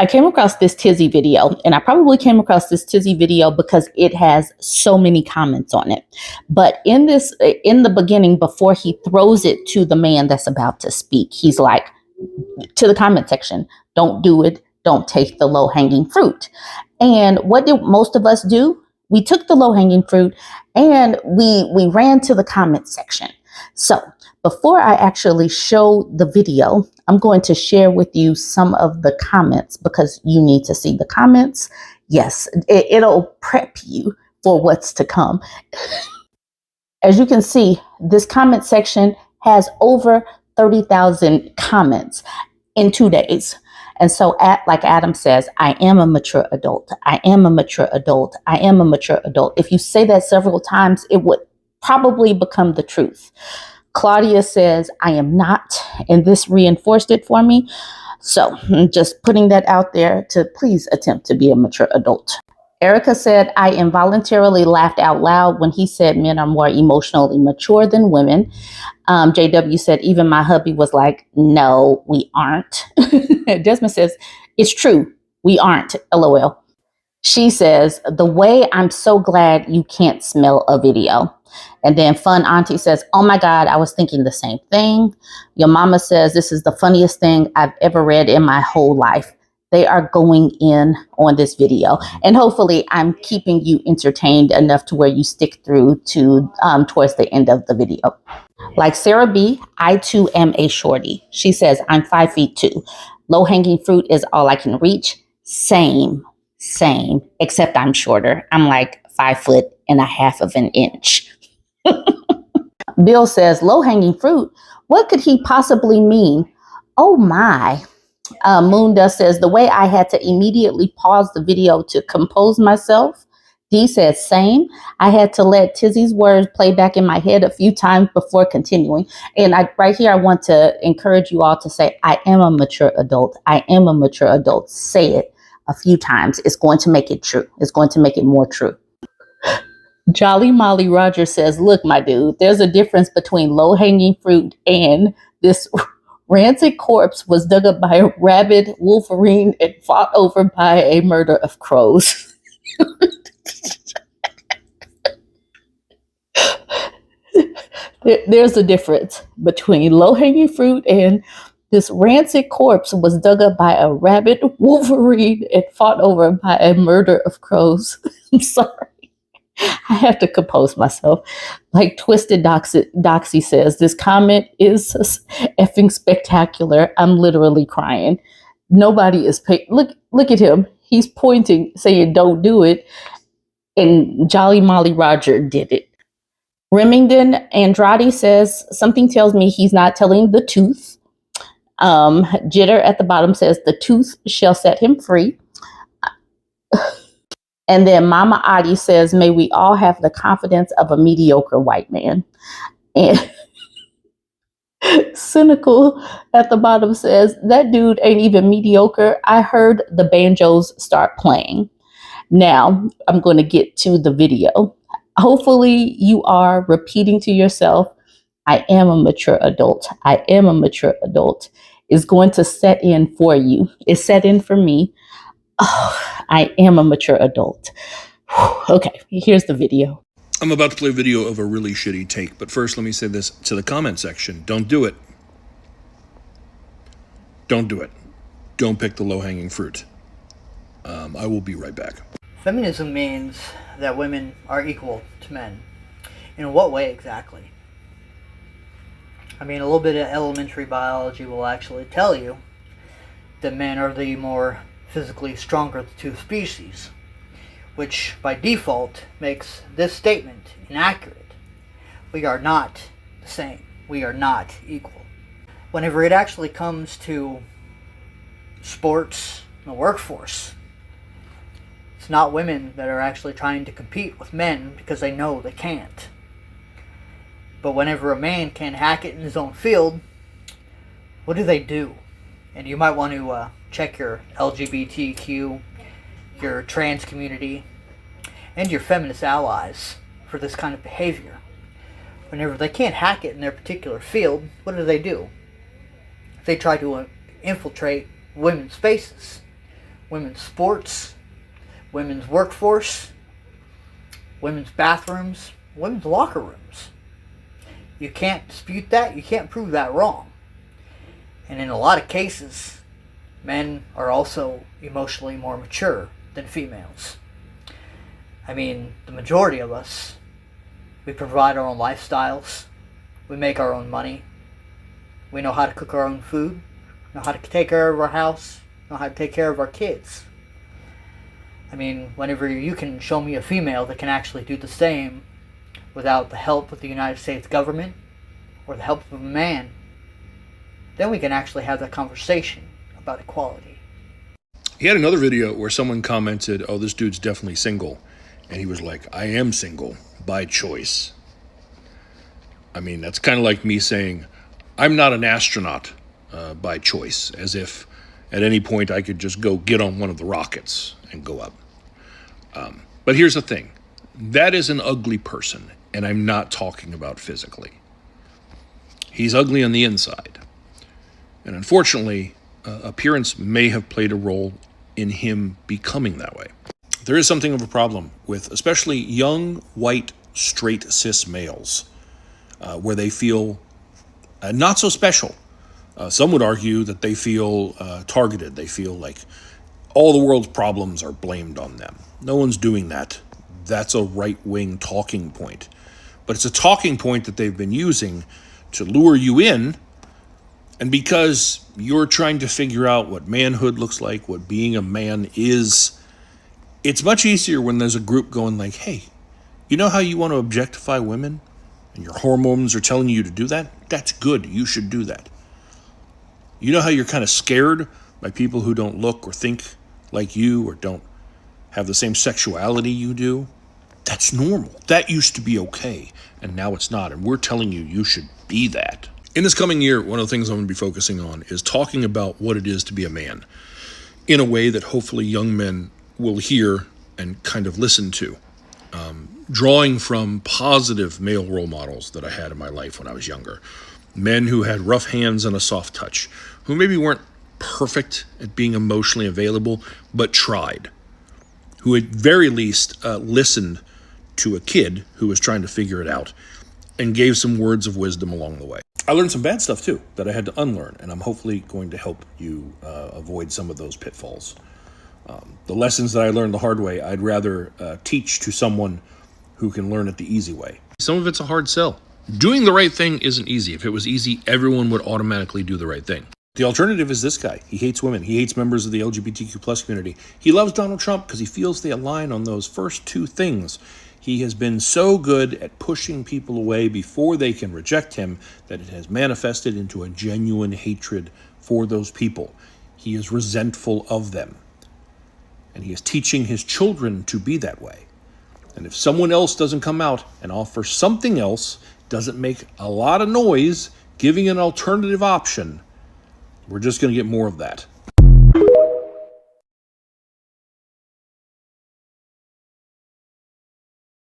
I came across this Tizzy video, and I probably came across this Tizzy video because it has so many comments on it. But in the beginning, before he throws it to the man that's about to speak, he's like, to the comment section, don't do it. Don't take the low hanging fruit. And what did most of us do? We took the low hanging fruit and we ran to the comment section. So before I actually show the video, I'm going to share with you some of the comments because you need to see the comments. Yes, it'll prep you for what's to come. As you can see, this comment section has over 30,000 comments in 2 days. And so, like Adam says, I am a mature adult. I am a mature adult. I am a mature adult. If you say that several times, it would probably become the truth. Claudia says, I am not, and this reinforced it for me. So just putting that out there to please attempt to be a mature adult. Erica said, I involuntarily laughed out loud when he said men are more emotionally mature than women. JW said, even my hubby was like, no, we aren't. Desmond says, it's true. We aren't. LOL. She says, the way I'm so glad you can't smell a video. And then Fun Auntie says, oh my God, I was thinking the same thing. Your mama says, this is the funniest thing I've ever read in my whole life. They are going in on this video. And hopefully I'm keeping you entertained enough to where you stick through to towards the end of the video. Like Sarah B, I too am a shorty. She says, I'm 5'2". Low hanging fruit is all I can reach. Same, except I'm shorter. I'm like 5'1.5 of an inch. Bill says, low hanging fruit. What could he possibly mean? Oh my. Moon Dust says, the way I had to immediately pause the video to compose myself. Dee says, same. I had to let Tizzy's words play back in my head a few times before continuing. And right here, I want to encourage you all to say, I am a mature adult. I am a mature adult. Say it a few times. It's going to make it true. It's going to make it more true. Jolly Molly Rogers says, look, my dude, there's a difference between low hanging fruit and this rancid corpse was dug up by a rabid wolverine and fought over by a murder of crows. There's a difference between low-hanging fruit and this rancid corpse was dug up by a rabid wolverine and fought over by a murder of crows. I'm sorry. I have to compose myself. Like Twisted Doxy says, this comment is effing spectacular. I'm literally crying. Nobody is paying. Look at him. He's pointing, saying don't do it. And Jolly Molly Roger did it. Remington Andrade says, something tells me he's not telling the truth. Jitter at the bottom says, the tooth shall set him free. And then Mama Adi says, may we all have the confidence of a mediocre white man. And Cynical at the bottom says, that dude ain't even mediocre. I heard the banjos start playing. Now I'm going to get to the video. Hopefully you are repeating to yourself, I am a mature adult. I am a mature adult. Is going to set in for you. It's set in for me. Oh, I am a mature adult. Okay, here's the video. I'm about to play a video of a really shitty take, but first let me say this to the comment section. Don't do it. Don't do it. Don't pick the low-hanging fruit. I will be right back. Feminism means that women are equal to men. In what way exactly? I mean, a little bit of elementary biology will actually tell you that men are the more physically stronger of the two species, which by default makes this statement inaccurate. We are not the same. We are not equal. Whenever it actually comes to sports and the workforce, it's not women that are actually trying to compete with men because they know they can't. But whenever a man can't hack it in his own field, what do? And you might want to check your LGBTQ, your trans community, and your feminist allies for this kind of behavior. Whenever they can't hack it in their particular field, what do? They try to infiltrate women's spaces, women's sports, women's workforce, women's bathrooms, women's locker rooms. You can't dispute that. You can't prove that wrong. And in a lot of cases, men are also emotionally more mature than females. I mean, the majority of us, we provide our own lifestyles. We make our own money. We know how to cook our own food, know how to take care of our house, know how to take care of our kids. I mean, whenever you can show me a female that can actually do the same without the help of the United States government or the help of a man, then we can actually have that conversation about equality. He had another video where someone commented, oh, this dude's definitely single. And he was like, I am single by choice. I mean, that's kind of like me saying, I'm not an astronaut by choice, as if at any point I could just go get on one of the rockets and go up. But here's the thing. That is an ugly person, and I'm not talking about physically. He's ugly on the inside. And unfortunately, appearance may have played a role in him becoming that way. There is something of a problem with especially young, white, straight, cis males, where they feel not so special. Some would argue that they feel targeted. They feel like all the world's problems are blamed on them. No one's doing that. That's a right-wing talking point. But it's a talking point that they've been using to lure you in. And because you're trying to figure out what manhood looks like, what being a man is, it's much easier when there's a group going like, hey, you know how you want to objectify women? And your hormones are telling you to do that? That's good. You should do that. You know how you're kind of scared by people who don't look or think like you or don't have the same sexuality you do? That's normal. That used to be okay, and now it's not. And we're telling you, you should be that. In this coming year, one of the things I'm going to be focusing on is talking about what it is to be a man in a way that hopefully young men will hear and kind of listen to. Drawing from positive male role models that I had in my life when I was younger. Men who had rough hands and a soft touch, who maybe weren't perfect at being emotionally available, but tried. Who at very least listened to a kid who was trying to figure it out and gave some words of wisdom along the way. I learned some bad stuff too that I had to unlearn, and I'm hopefully going to help you avoid some of those pitfalls. The lessons that I learned the hard way, I'd rather teach to someone who can learn it the easy way. Some of it's a hard sell. Doing the right thing isn't easy. If it was easy, everyone would automatically do the right thing. The alternative is this guy. He hates women. He hates members of the LGBTQ plus community. He loves Donald Trump because he feels they align on those first two things. He has been so good at pushing people away before they can reject him that it has manifested into a genuine hatred for those people. He is resentful of them. And he is teaching his children to be that way. And if someone else doesn't come out and offer something else, doesn't make a lot of noise, giving an alternative option, we're just going to get more of that.